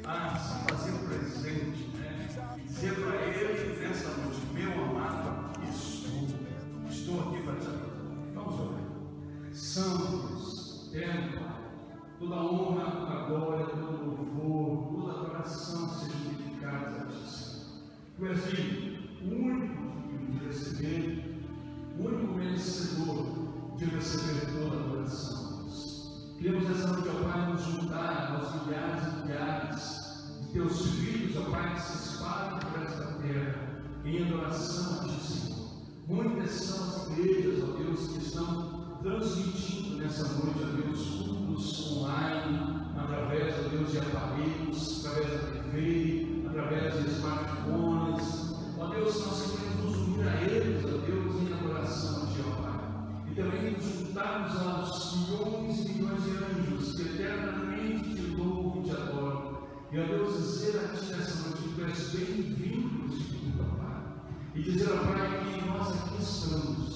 a se fazer presente, né? Dizer para ele nessa noite: meu amado, estou aqui para te ajudar. Vamos orar. Santos, eterno Pai, toda honra, toda glória, todo louvor, toda adoração sejam dedicadas a ti, Senhor. Tu és o único de receber, o único merecedor de receber toda adoração. Queremos essa noite, ó Pai, nos juntar aos milhares e milhares de teus filhos, ó Pai, que se espalham por esta terra em adoração a ti, Senhor. Muitas são as igrejas, ó Deus, que estão transmitindo nessa noite, ó Deus, cultos online, através, ó Deus, de aparelhos, através da TV, através de smartphones. Ó Deus, nós queremos nos unir a eles, ó Deus, em adoração a ti, ó Pai. E também nos juntarmos aos milhões e milhões de anjos que eternamente te louvam e te adoram. E, ó Deus, dizer a ti nessa noite que tu és bem-vindo neste culto, ó Pai. E dizer, ó Pai, que nós aqui estamos.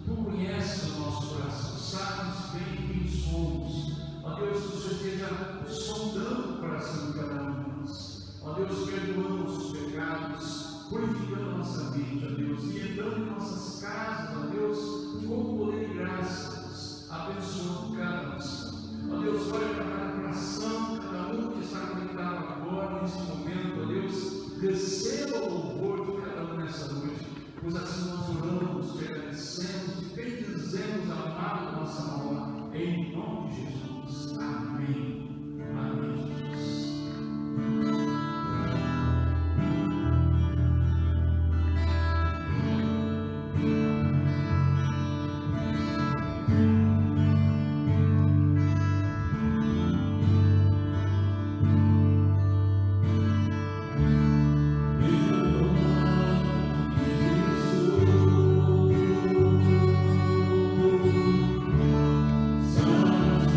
Tu conheces o nosso coração, sabes bem quem somos. Ó Deus, que o Senhor esteja sondando o coração de cada um de nós. Ó Deus, perdoando os pecados, purificando a nossa mente, ó Deus, e entrando em nossas casas, ó Deus, com poder e graça, abençoando cada nação. Ó Deus, olha para cada coração, cada um que está conectado agora, nesse momento, ó Deus, receba o louvor de cada um nessa noite, pois assim nós oramos, te agradecemos e bendizemos a amada nossa alma, em nome de Jesus. Amém. Amém, Jesus. Santo,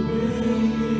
bem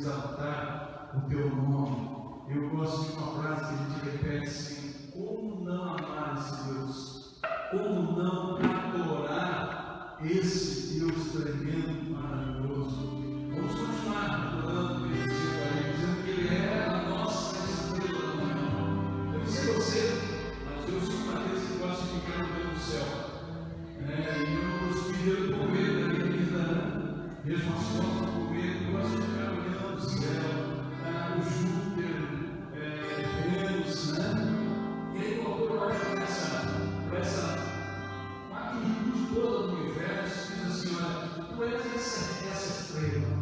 exaltar o teu nome. Eu gosto de uma frase que a gente repete assim: como não amar esse Deus? Como não adorar esse Deus tremendo, maravilhoso? Vamos continuar adorando ele, dizendo que ele é a nossa estrela da manhã. Eu não sei você, mas eu sou uma vez que gosto de ficar no céu. E eu não gosto de ver o comer da minha vida, mesmo as fotos do comer, eu gosto de ficar olhando o céu, o Júpiter, Vênus, e aí o autor olha para essa magnitude toda do universo e diz assim: olha, tu és essa estrela,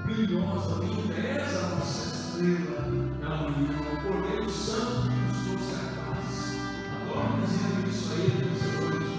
brilhosa, linda, és a nossa estrela da manhã, o Cordeiro Santo que nos trouxe a paz. Adoro dizendo isso a ele nessa noite.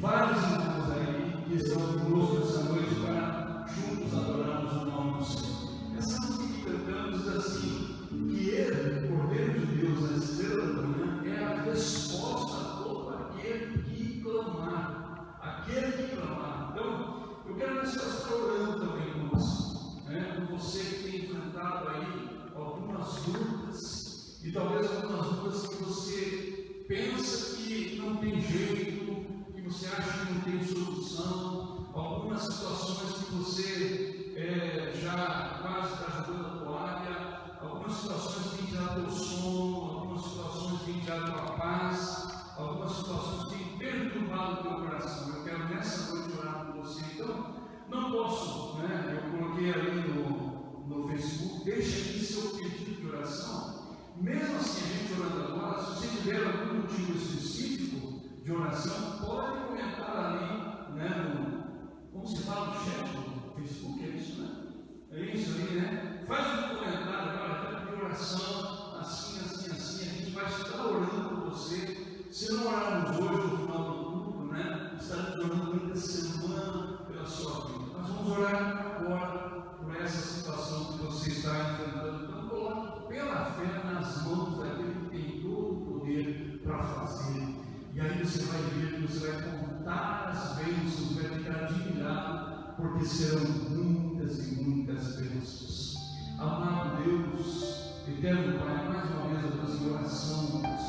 Vários irmãos aí que estão conosco essa noite para juntos adorarmos o nome do Senhor. Essa acha que não tem solução, algumas situações que você já quase está jogando a toalha, algumas situações que têm tirado teu sono, algumas situações que têm tirado tua paz, algumas situações que têm perturbado o teu coração. Eu quero nessa noite orar por você. Então, não posso, né? Eu coloquei ali no Facebook, deixa aqui seu pedido de oração. Mesmo assim, a gente orando agora, se você tiver algum motivo específico de oração, pode comentar ali, né? Como se fala no chat do Facebook, é isso, né? É isso aí, né? Faz um comentário, olha, de oração, assim, a gente vai estar orando por você. Se não orarmos hoje no final do culto, né? Estaremos orando durante a semana pela sua vida. Nós vamos orar agora por essa situação que você está enfrentando. Então, coloque pela fé nas mãos daquele que tem todo o poder para fazer. E aí você vai ver, você vai contar as bênçãos, vai ficar admirado, porque serão muitas e muitas bênçãos. Amado Deus, eterno Pai, mais uma vez a tua oração, Deus,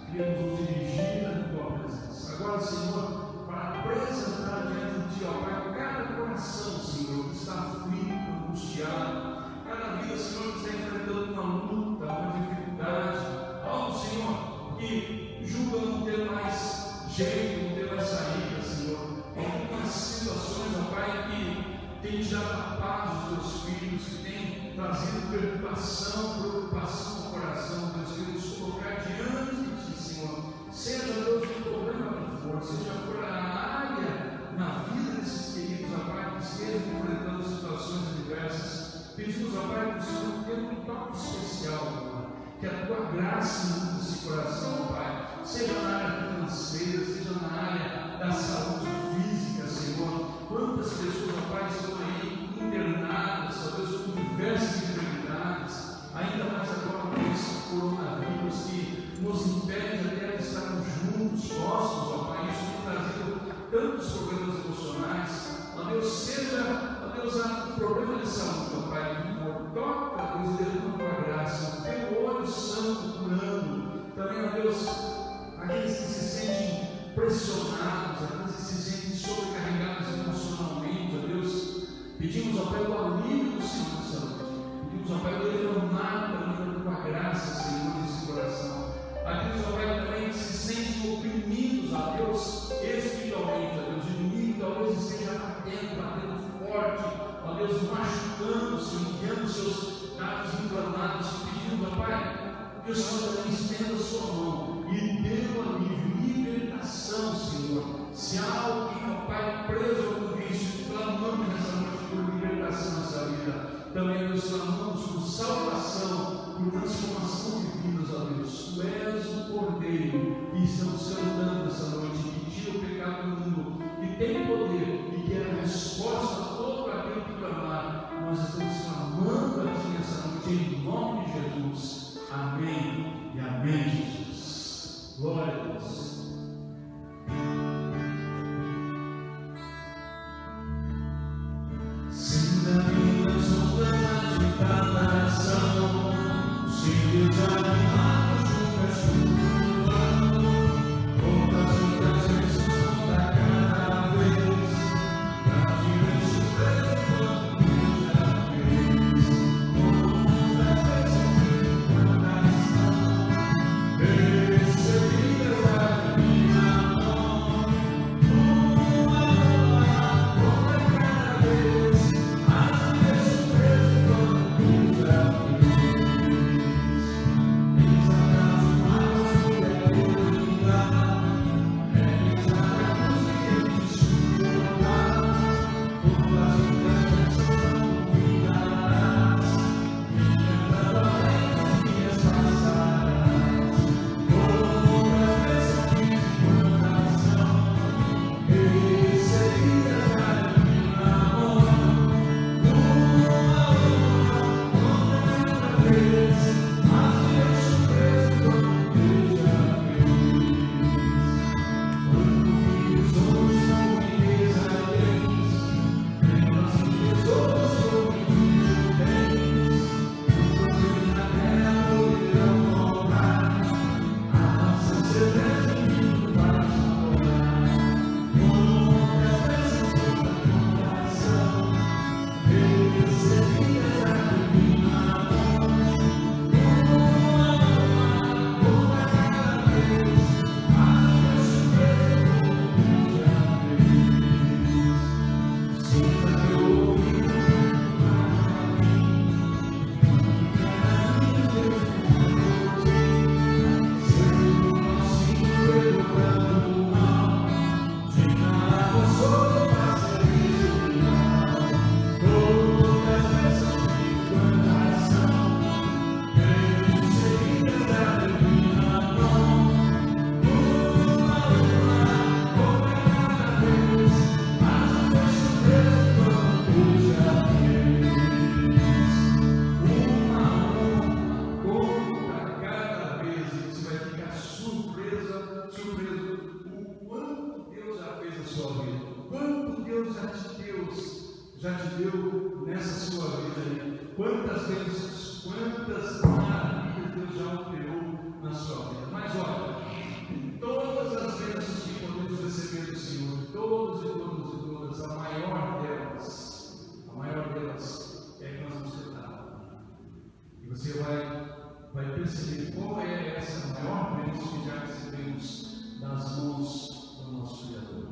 queremos nos dirigir à tua presença. Agora, Senhor, para apresentar diante de ti, ó Pai, cada coração, Senhor, que está aflito, angustiado, cada vida, Senhor, que está enfrentando uma luta, uma dificuldade, algo, Senhor, que julga não ter mais jeito, não ter mais saída, Senhor. Algumas situações, ó Pai, que tem tirado a paz dos teus filhos, que tem trazido preocupação no coração, Deus, queremos colocar diante de ti, Senhor. Seja, Deus, o problema que for, seja for a área na vida desses queridos, ó Pai, que estejam enfrentando situações adversas. Pedimos, ó Pai, que o Senhor tenha um toque especial, Pai, que a tua graça inunde esse coração, Pai, seja na área financeira, seja na área da saúde física, Senhor. Quantas pessoas, ó Pai, estão aí internadas, ó Deus, com diversas enfermidades, ainda mais agora com esse coronavírus que nos impede até de estarmos juntos, próximos, ó Pai. Isso tem trazido tantos problemas emocionais. Ó Deus, seja, ó Deus, o problema de saúde, ó Pai, toca, Deus, derrama a tua graça, teu olho santo curando. Também, ó Deus, aqueles que se sentem pressionados, aqueles que se sentem sobrecarregados emocionalmente, ó Deus, pedimos, ó Pai, o alívio do Senhor de saúde. Pedimos, ó Pai, o derramar também da tua graça, Senhor, nesse coração. Aqueles, ó Pai, também que se sentem oprimidos, ó Deus, espiritualmente, ó Deus, o inimigo talvez esteja batendo forte, ó Deus, machucando-se, enviando seus dados inflamados, pedindo, ó Pai, que o Senhor também estenda a sua mão e dê um alívio, libertação, Senhor. Se há alguém, ó Pai, preso ao vício, clamamos nessa noite por libertação nessa vida. Também nós clamamos por salvação, por transformação de vidas, ó Deus. Tu és o Cordeiro que estamos celebrando essa noite, que tira o pecado do mundo, que tem poder e que é a resposta a todo aquele que clamar. Nós estamos clamando a Ti nessa noite, em nome de Jesus. Amém e amém, Jesus. Glória a Deus. Se na minha sombra de cada ação, se desanimado junto à chuva, quantas outras vezes não dá cada vez, pra direção quantas vezes, quantas maravilhas Deus já operou na sua vida. Mas olha, todas as bênçãos que podemos receber do Senhor, todas, a maior delas é que nós vamos tentar. E você vai perceber qual é essa maior bênção que já recebemos das mãos do nosso Criador.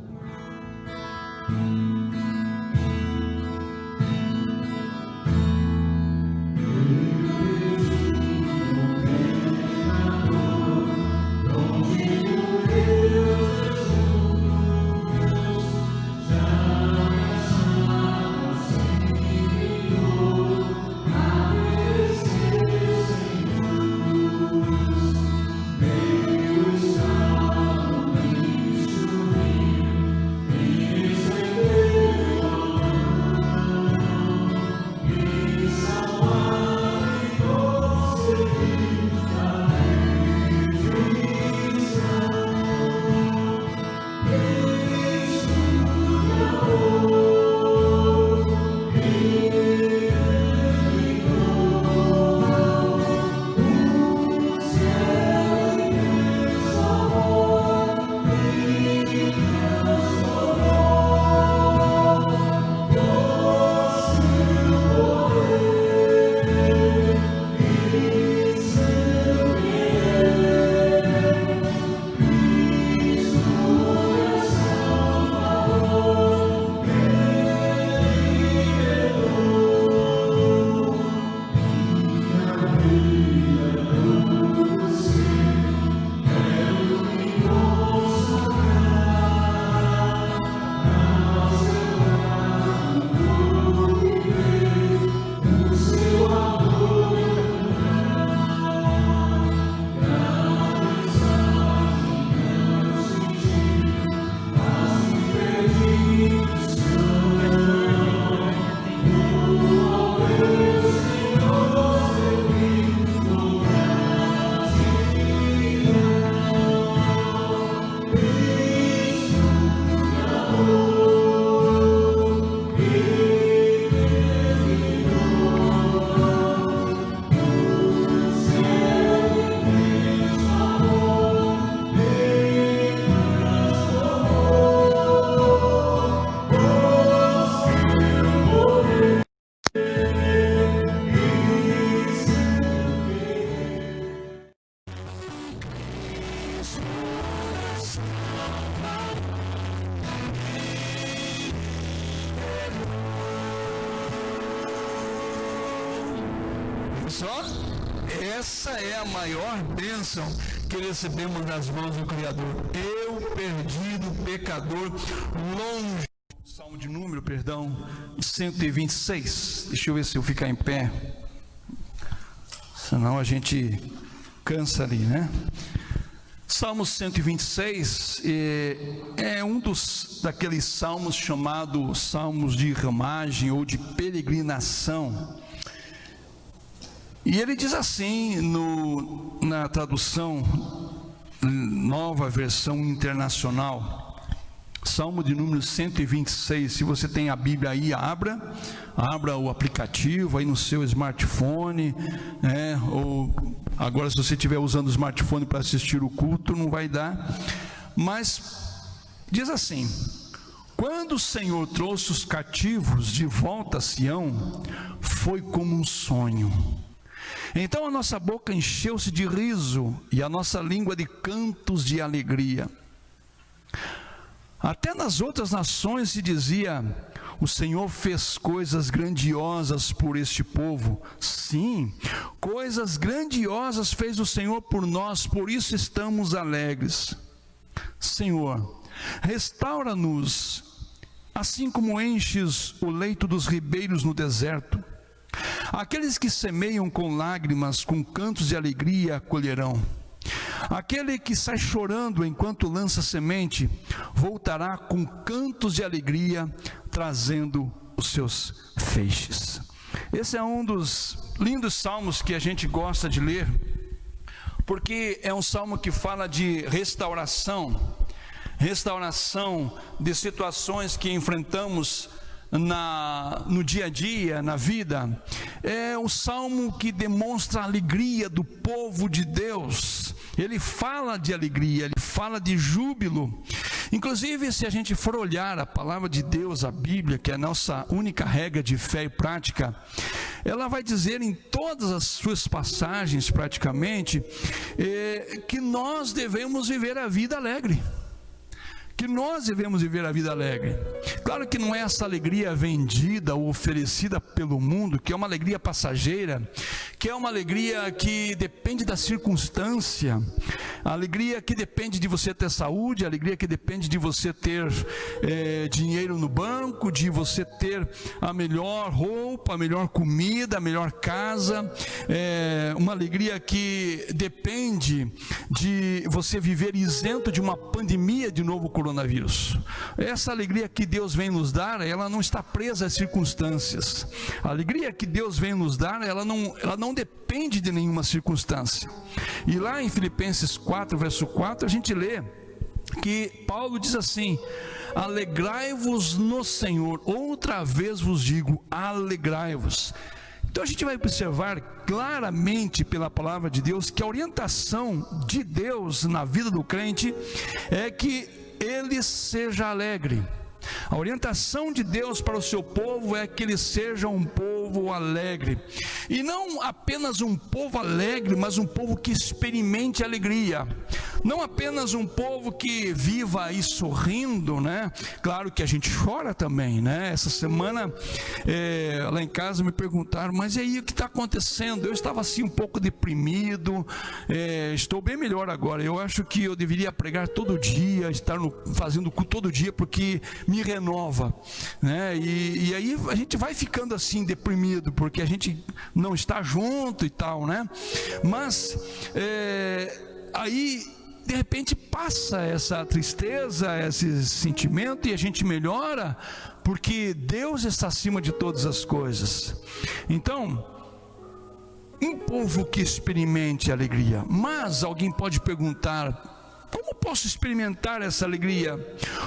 Só essa é a maior bênção que recebemos das mãos do Criador. Eu, perdido, pecador, longe. Salmo de número, 126. Deixa eu ver se eu ficar em pé. Senão a gente cansa ali, né? Salmo 126 é um daqueles salmos chamados salmos de ramagem ou de peregrinação. E ele diz assim, na tradução Nova Versão Internacional, Salmo de número 126, se você tem a Bíblia aí, abra o aplicativo aí no seu smartphone, ou agora se você estiver usando o smartphone para assistir o culto, não vai dar, mas diz assim: quando o Senhor trouxe os cativos de volta a Sião, foi como um sonho. Então a nossa boca encheu-se de riso e a nossa língua de cantos de alegria. Até nas outras nações se dizia: o Senhor fez coisas grandiosas por este povo. Sim, coisas grandiosas fez o Senhor por nós, por isso estamos alegres. Senhor, restaura-nos, assim como enches o leito dos ribeiros no deserto. Aqueles que semeiam com lágrimas, com cantos de alegria colherão. Aquele que sai chorando enquanto lança semente, voltará com cantos de alegria, trazendo os seus feixes. Esse é um dos lindos salmos que a gente gosta de ler, porque é um salmo que fala de restauração de situações que enfrentamos no dia a dia, na vida. é um salmo que demonstra a alegria do povo de Deus. Ele fala de alegria, ele fala de júbilo. Inclusive, se a gente for olhar a palavra de Deus, a Bíblia, que é a nossa única regra de fé e prática, ela vai dizer em todas as suas passagens, praticamente, que nós devemos viver a vida alegre. Que nós devemos viver a vida alegre. Claro que não é essa alegria vendida ou oferecida pelo mundo, que é uma alegria passageira, que é uma alegria que depende da circunstância, a alegria que depende de você ter saúde, a alegria que depende de você ter dinheiro no banco, de você ter a melhor roupa, a melhor comida, a melhor casa, uma alegria que depende de você viver isento de uma pandemia de novo coronavírus. Essa alegria que Deus vem nos dar, ela não está presa às circunstâncias. A alegria que Deus vem nos dar, ela não depende de nenhuma circunstância. E lá em Filipenses 4, verso 4, a gente lê que Paulo diz assim: alegrai-vos no Senhor, outra vez vos digo, alegrai-vos. Então a gente vai observar claramente pela palavra de Deus que a orientação de Deus na vida do crente é que ele seja alegre. A orientação de Deus para o seu povo é que ele seja um povo alegre. E não apenas um povo alegre, mas um povo que experimente alegria. Não apenas um povo que viva aí sorrindo, né? Claro que a gente chora também, né? Essa semana, lá em casa me perguntaram, mas e aí o que está acontecendo? Eu estava assim um pouco deprimido, estou bem melhor agora. Eu acho que eu deveria pregar todo dia, estar fazendo culto todo dia, porque me renova, né? E aí a gente vai ficando assim deprimido, porque a gente não está junto e tal, né? Mas aí de repente passa essa tristeza, esse sentimento, e a gente melhora, porque Deus está acima de todas as coisas. Então, um povo que experimente alegria. Mas alguém pode perguntar: como posso experimentar essa alegria?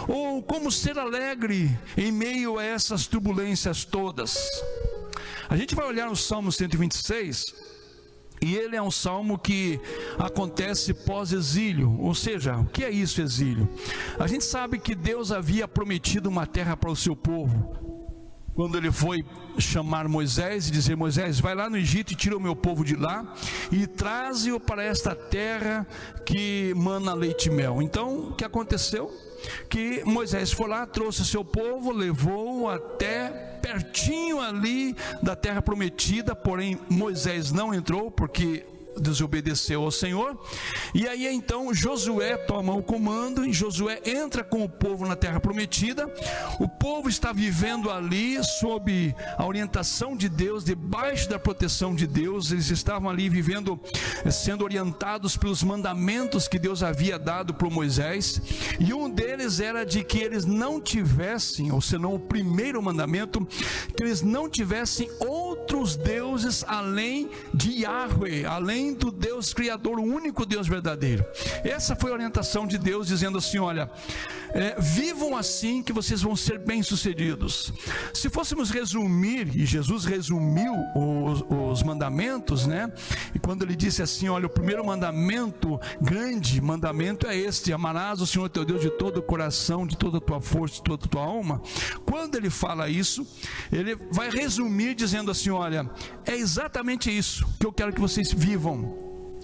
Ou como ser alegre em meio a essas turbulências todas? A gente vai olhar o Salmo 126, e ele é um salmo que acontece pós-exílio. Ou seja, o que é isso, exílio? A gente sabe que Deus havia prometido uma terra para o seu povo. Quando ele foi chamar Moisés e dizer: Moisés, vai lá no Egito e tira o meu povo de lá e traze-o para esta terra que mana leite e mel. Então, o que aconteceu? Que Moisés foi lá, trouxe o seu povo, levou até pertinho ali da terra prometida, porém Moisés não entrou porque desobedeceu ao Senhor. E aí então Josué toma o comando, e Josué entra com o povo na terra prometida. O povo está vivendo ali sob a orientação de Deus, debaixo da proteção de Deus. Eles estavam ali vivendo, sendo orientados pelos mandamentos que Deus havia dado para Moisés, e um deles era de que eles não tivessem, ou senão o primeiro mandamento, que eles não tivessem outros deuses além de Yahweh, além do Deus Criador, o único Deus verdadeiro. Essa foi a orientação de Deus, dizendo assim: olha, vivam assim que vocês vão ser bem-sucedidos. Se fôssemos resumir, e Jesus resumiu os mandamentos, né? E quando ele disse assim: olha, o primeiro mandamento, grande mandamento é este: amarás o Senhor teu Deus de todo o coração, de toda a tua força, de toda a tua alma. Quando ele fala isso, ele vai resumir dizendo assim: olha, é exatamente isso que eu quero que vocês vivam.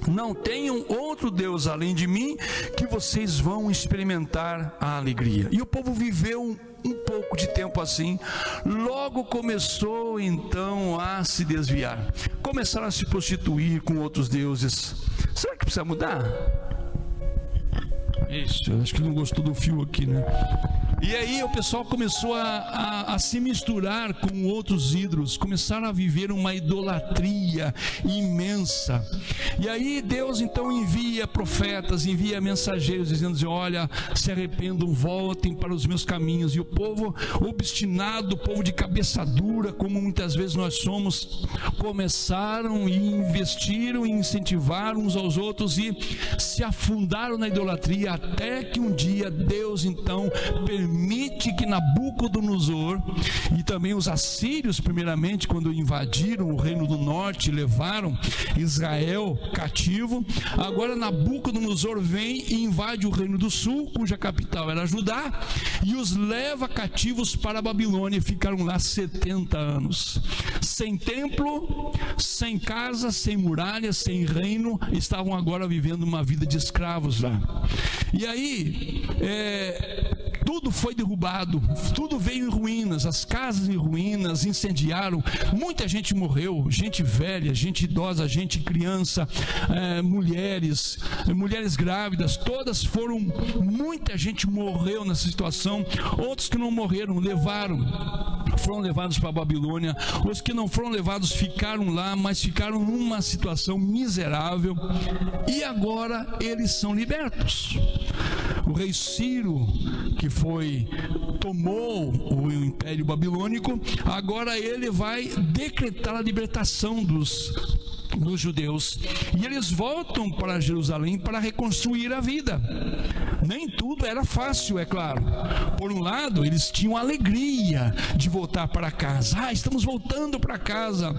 Não tenham outro Deus além de mim, que vocês vão experimentar a alegria. E o povo viveu um pouco de tempo assim. Logo começou então a se desviar, começaram a se prostituir com outros deuses. Será que precisa mudar? Isso, acho que não gostou do fio aqui, né? E aí o pessoal começou a se misturar com outros ídolos, começaram a viver uma idolatria imensa. E aí Deus então envia profetas, envia mensageiros dizendo assim: olha, se arrependam, voltem para os meus caminhos. E o povo obstinado, o povo de cabeça dura, como muitas vezes nós somos, começaram e investiram e incentivaram uns aos outros e se afundaram na idolatria, até que um dia Deus então permitiu permite que Nabucodonosor e também os assírios, primeiramente, quando invadiram o reino do norte, levaram Israel cativo. Agora Nabucodonosor vem e invade o reino do sul, cuja capital era Judá, e os leva cativos para a Babilônia, e ficaram lá 70 anos, sem templo, sem casa, sem muralhas, sem reino. Estavam agora vivendo uma vida de escravos lá. E aí tudo foi derrubado, tudo veio em ruínas, as casas em ruínas, incendiaram, muita gente morreu, gente velha, gente idosa, gente criança, mulheres grávidas, todas foram, muita gente morreu nessa situação. Outros que não morreram, foram levados para a Babilônia. Os que não foram levados ficaram lá, mas ficaram numa situação miserável, e agora eles são libertos. O rei Ciro, que tomou o Império Babilônico, agora ele vai decretar a libertação dos judeus, e eles voltam para Jerusalém para reconstruir a vida. Nem tudo era fácil, é claro. Por um lado, eles tinham alegria de voltar para casa. Estamos voltando para casa.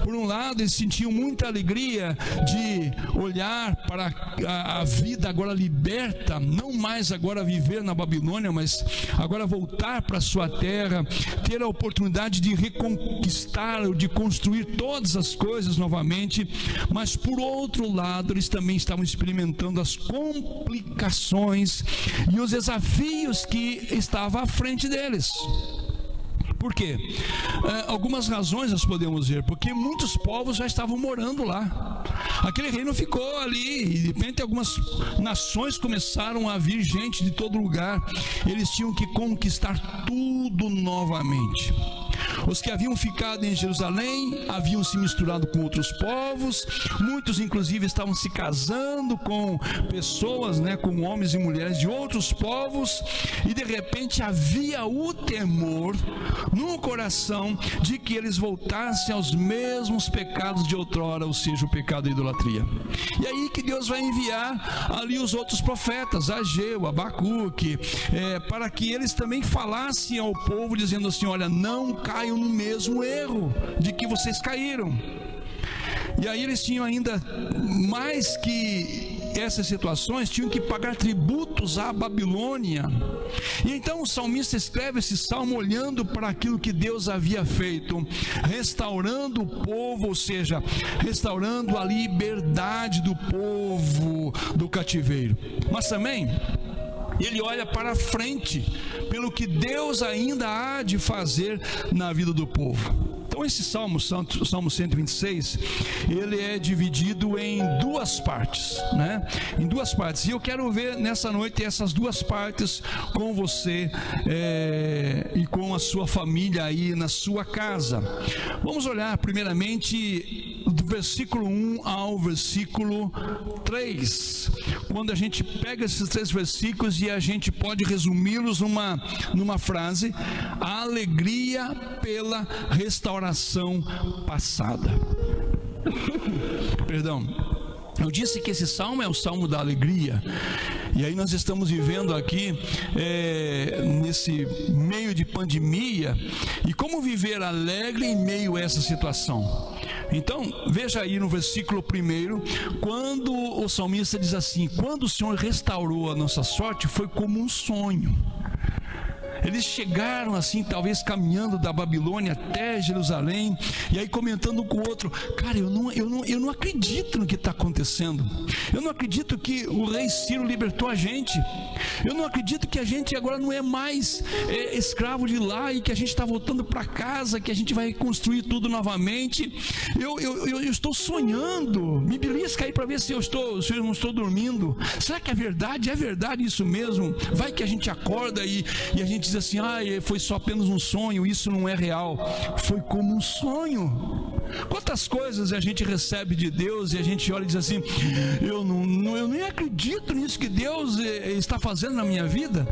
Por um lado, eles sentiam muita alegria de olhar para a vida agora liberta, não mais agora viver na Babilônia, mas agora voltar para a sua terra, ter a oportunidade de reconquistar, de construir todas as coisas novamente. Mas por outro lado, eles também estavam experimentando as complicações e os desafios que estavam à frente deles. Por quê? Algumas razões nós podemos ver. Porque muitos povos já estavam morando lá. Aquele reino ficou ali, e de repente algumas nações começaram a vir gente de todo lugar. Eles tinham que conquistar tudo novamente. Os que haviam ficado em Jerusalém haviam se misturado com outros povos, muitos inclusive estavam se casando com pessoas, com homens e mulheres de outros povos, e de repente havia o temor no coração de que eles voltassem aos mesmos pecados de outrora, ou seja, o pecado da idolatria. E aí que Deus vai enviar ali os outros profetas, Ageu, Abacuque, para que eles também falassem ao povo, dizendo assim: olha, não caiam no mesmo erro de que vocês caíram. E aí eles tinham ainda mais que essas situações, tinham que pagar tributos à Babilônia. E então o salmista escreve esse salmo olhando para aquilo que Deus havia feito, restaurando o povo, ou seja, restaurando a liberdade do povo do cativeiro. Mas também ele olha para frente, pelo que Deus ainda há de fazer na vida do povo. Então esse Salmo 126, ele é dividido em duas partes, em duas partes. E eu quero ver nessa noite essas duas partes com você e com a sua família aí na sua casa. Vamos olhar primeiramente do versículo 1 ao versículo 3. Quando a gente pega esses três versículos e a gente pode resumi-los numa frase: a alegria pela restauração passada. Perdão. Eu disse que esse salmo é o salmo da alegria. E aí nós estamos vivendo aqui nesse meio de pandemia. E como viver alegre em meio a essa situação? Então, veja aí no versículo 1, quando o salmista diz assim: quando o Senhor restaurou a nossa sorte, foi como um sonho. Eles chegaram assim, talvez caminhando da Babilônia até Jerusalém, e aí comentando um com o outro: cara, eu não acredito no que está acontecendo. Eu não acredito que o rei Ciro libertou a gente. Eu não acredito que a gente agora não é mais escravo de lá, e que a gente está voltando para casa, que a gente vai reconstruir tudo novamente. Eu estou sonhando. Me belisca aí para ver se eu não estou dormindo. Será que é verdade? É verdade isso mesmo? Vai que a gente acorda e a gente diz assim: foi só apenas um sonho, isso não é real. Foi como um sonho. Quantas coisas a gente recebe de Deus e a gente olha e diz assim: eu nem acredito nisso que Deus está fazendo na minha vida.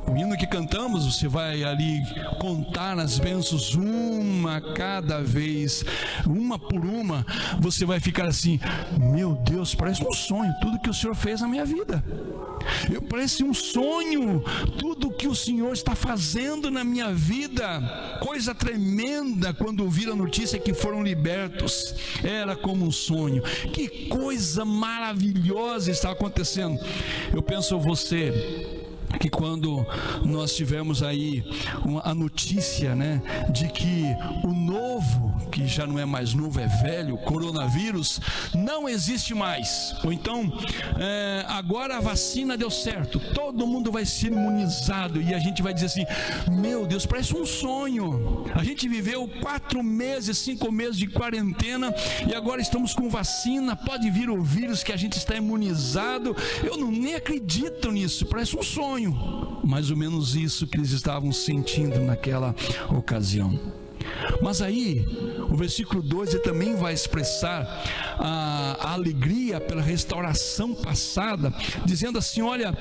O hino que cantamos, você vai ali contar as bênçãos uma cada vez, uma por uma, você vai ficar assim: meu Deus, parece um sonho tudo que o Senhor fez na minha vida. Parece um sonho tudo que o Senhor está fazendo na minha vida. Coisa tremenda quando ouvir a notícia que foram libertos. Era como um sonho. Que coisa maravilhosa está acontecendo. Eu penso você, que quando nós tivemos aí a notícia, né, de que o novo, que já não é mais novo, é velho, coronavírus, não existe mais, ou então agora a vacina deu certo, todo mundo vai ser imunizado, e a gente vai dizer assim: meu Deus, parece um sonho. A gente viveu 4 meses, 5 meses de quarentena, e agora estamos com vacina, pode vir o vírus que a gente está imunizado. Eu nem acredito nisso, parece um sonho. Mais ou menos isso que eles estavam sentindo naquela ocasião. Mas aí, o versículo 2 ele também vai expressar a alegria pela restauração passada, dizendo assim: olha,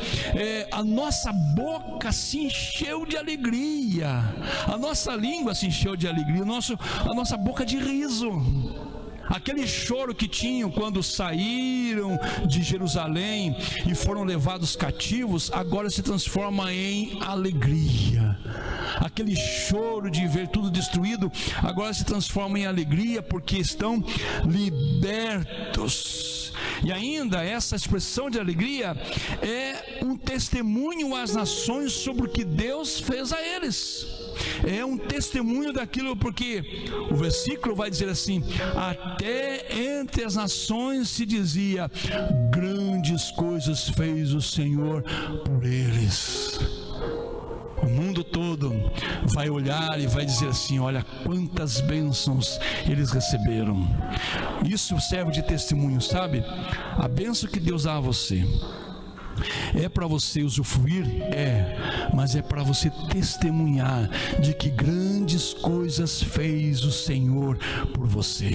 a nossa boca se encheu de alegria, a nossa língua se encheu de alegria, a nossa boca de riso. Aquele choro que tinham quando saíram de Jerusalém e foram levados cativos, agora se transforma em alegria. Aquele choro de ver tudo destruído, agora se transforma em alegria, porque estão libertos. E ainda essa expressão de alegria é um testemunho às nações sobre o que Deus fez a eles. É um testemunho daquilo, porque o versículo vai dizer assim: até entre as nações se dizia, grandes coisas fez o Senhor por eles. O mundo todo vai olhar e vai dizer assim: olha quantas bênçãos eles receberam. Isso serve de testemunho, sabe? A bênção que Deus dá a você é para você usufruir? Mas é para você testemunhar de que grandes coisas fez o Senhor por você.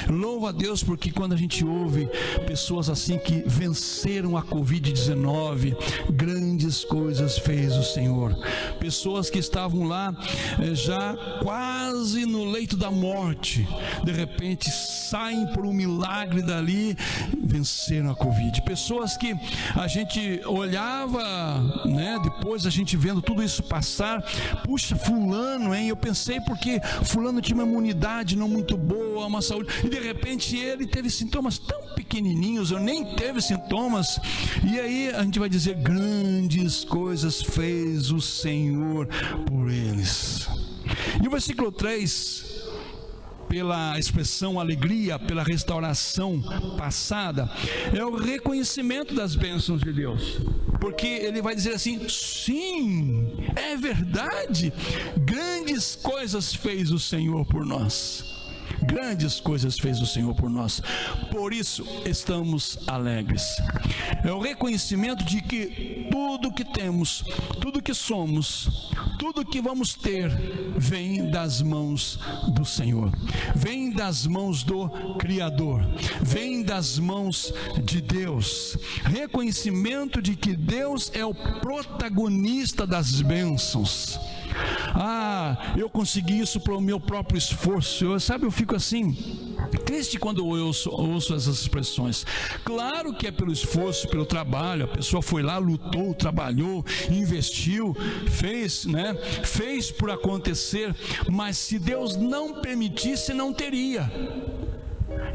Louvo a Deus, porque quando a gente ouve pessoas assim que venceram a Covid-19, grandes coisas fez o Senhor. Pessoas que estavam lá já quase no leito da morte, de repente saem por um milagre dali, venceram a Covid. Pessoas que a gente olhava, né, depois a gente vendo tudo isso passar, puxa, fulano, eu pensei porque fulano tinha uma imunidade não muito boa, uma saúde, e de repente ele teve sintomas tão pequenininhos, ou nem teve sintomas, e aí a gente vai dizer, grandes coisas fez o Senhor por eles. E o versículo 3, pela expressão alegria, pela restauração passada, é o reconhecimento das bênçãos de Deus, porque ele vai dizer assim: sim, é verdade, grandes coisas fez o Senhor por nós. Grandes coisas fez o Senhor por nós, por isso estamos alegres. É o reconhecimento de que tudo que temos, tudo que somos, tudo que vamos ter, vem das mãos do Senhor, vem das mãos do Criador, vem das mãos de Deus. Reconhecimento de que Deus é o protagonista das bênçãos. Eu consegui isso pelo meu próprio esforço. Eu fico assim triste quando eu ouço essas expressões. Claro que é pelo esforço, pelo trabalho. A pessoa foi lá, lutou, trabalhou, investiu, fez por acontecer. Mas se Deus não permitisse, não teria.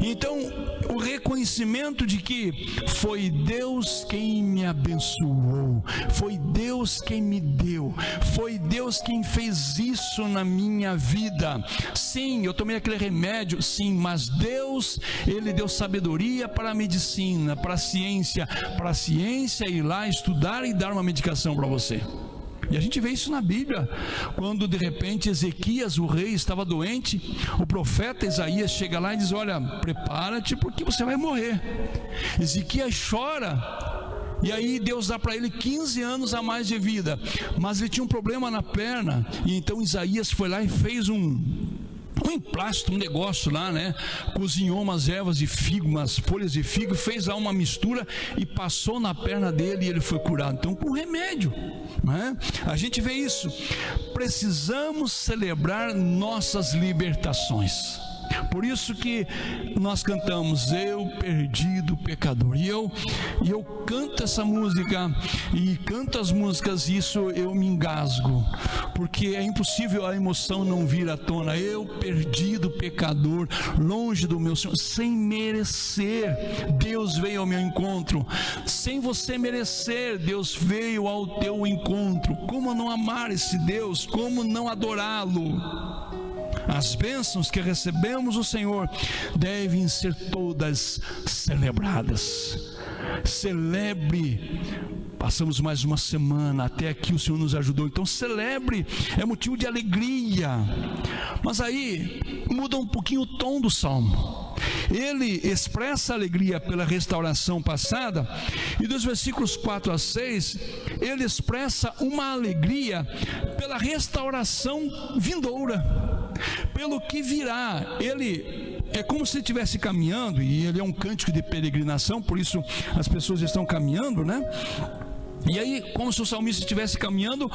Então, o reconhecimento de que foi Deus quem me abençoou, foi Deus quem me deu, foi Deus quem fez isso na minha vida. Sim, eu tomei aquele remédio, sim, mas Deus, Ele deu sabedoria para a medicina, para a ciência ir lá estudar e dar uma medicação para você. E a gente vê isso na Bíblia, quando de repente Ezequias, o rei, estava doente, o profeta Isaías chega lá e diz: olha, prepara-te porque você vai morrer. Ezequias chora, e aí Deus dá para ele 15 anos a mais de vida, mas ele tinha um problema na perna, e então Isaías foi lá e fez um um emplasto, um negócio lá, né? Cozinhou umas ervas de figo, umas folhas de figo, fez lá uma mistura e passou na perna dele e ele foi curado. Então, com remédio, né? A gente vê isso. Precisamos celebrar nossas libertações. Por isso que nós cantamos: eu perdido pecador. E eu canto essa música e canto as músicas, e isso eu me engasgo, porque é impossível a emoção não vir à tona. Eu perdido pecador, longe do meu Senhor, sem merecer, Deus veio ao meu encontro. Sem você merecer, Deus veio ao teu encontro. Como não amar esse Deus? Como não adorá-lo? As bênçãos que recebemos do Senhor devem ser todas celebradas. Celebre. Passamos mais uma semana, até aqui o Senhor nos ajudou, então celebre, é motivo de alegria. Mas aí muda um pouquinho o tom do salmo. Ele expressa alegria pela restauração passada, e dos versículos 4 a 6, ele expressa uma alegria pela restauração vindoura, pelo que virá. Ele é como se estivesse caminhando, e ele é um cântico de peregrinação, por isso as pessoas estão caminhando, né? E aí, como se o salmista estivesse caminhando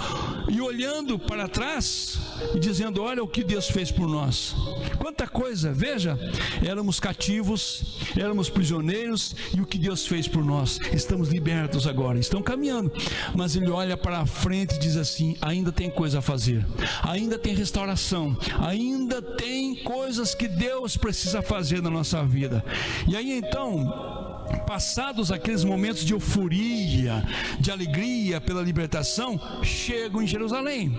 e olhando para trás e dizendo: olha o que Deus fez por nós. Quanta coisa, veja, éramos cativos, éramos prisioneiros, e o que Deus fez por nós. Estamos libertos agora, estão caminhando. Mas ele olha para frente e diz assim: ainda tem coisa a fazer, ainda tem restauração, ainda tem coisas que Deus precisa fazer na nossa vida. E aí então, passados aqueles momentos de euforia, de alegria pela libertação, chegam em Jerusalém.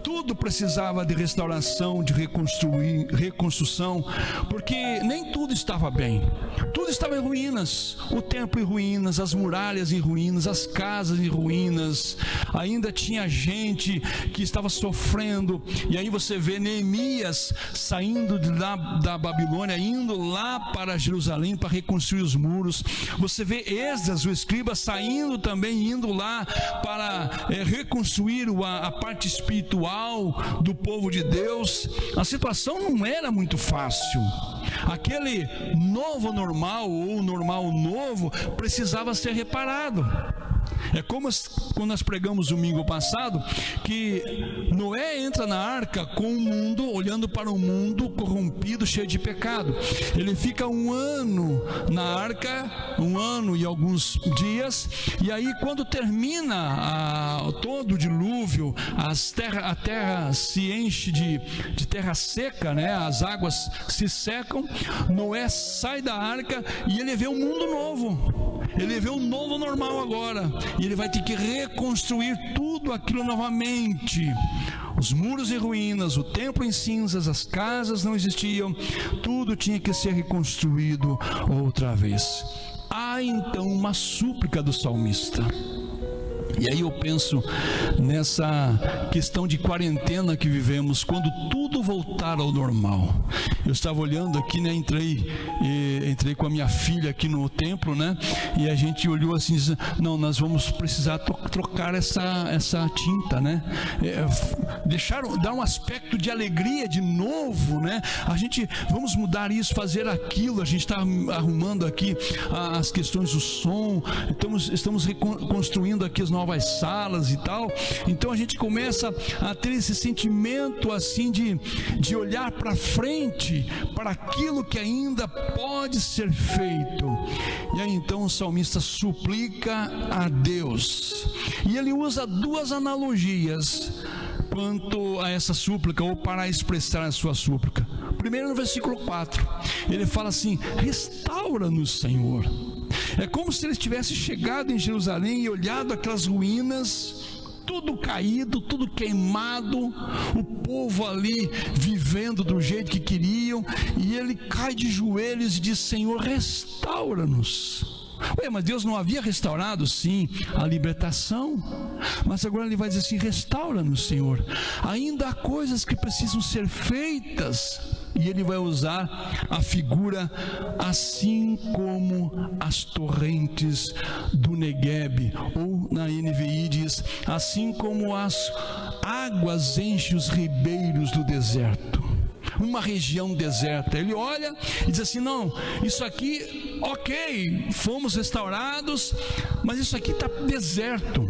Tudo precisava de restauração, de reconstrução, porque nem tudo estava bem. Tudo estava em ruínas, o templo em ruínas, as muralhas em ruínas, as casas em ruínas. Ainda tinha gente que estava sofrendo. E aí você vê Neemias saindo de lá da Babilônia, indo lá para Jerusalém para reconstruir os muros. Você vê Esdras, o escriba, saindo também, indo lá para reconstruir a parte espiritual do povo de Deus. A situação não era muito fácil. Aquele novo normal, ou normal novo, precisava ser reparado. É como quando nós pregamos domingo passado, que Noé entra na arca com o mundo, olhando para o mundo corrompido, cheio de pecado. Ele fica 1 ano na arca, 1 ano e alguns dias, e aí quando termina todo o dilúvio, a terra se enche de terra seca, né? As águas se secam. Noé sai da arca e ele vê um mundo novo, ele vê um novo normal agora, e ele vai ter que reconstruir tudo aquilo novamente. Os muros em ruínas, o templo em cinzas, as casas não existiam, tudo tinha que ser reconstruído outra vez. Há então uma súplica do salmista. E aí eu penso nessa questão de quarentena que vivemos, quando tudo voltar ao normal. Eu estava olhando aqui, né? Entrei com a minha filha aqui no templo, né? E a gente olhou assim, não, nós vamos precisar trocar essa tinta, né? Dar um aspecto de alegria de novo, né? Vamos mudar isso, fazer aquilo. A gente está arrumando aqui as questões do som, estamos reconstruindo aqui as novas salas e tal. Então a gente começa a ter esse sentimento assim de olhar para frente, para aquilo que ainda pode ser feito. E aí então o salmista suplica a Deus, e ele usa 2 analogias quanto a essa súplica, ou para expressar a sua súplica. Primeiro, no versículo 4, ele fala assim: restaura-nos, Senhor. É como se ele tivesse chegado em Jerusalém e olhado aquelas ruínas, tudo caído, tudo queimado, o povo ali vivendo do jeito que queriam, e ele cai de joelhos e diz: Senhor, restaura-nos. Mas Deus não havia restaurado, sim, a libertação, mas agora ele vai dizer assim: restaura-nos, Senhor. Ainda há coisas que precisam ser feitas. E ele vai usar a figura assim como as torrentes do Negueb, ou na NVI diz, assim como as águas enchem os ribeiros do deserto. uma região deserta. Ele olha e diz assim: não, isso aqui, ok, fomos restaurados, mas isso aqui está deserto.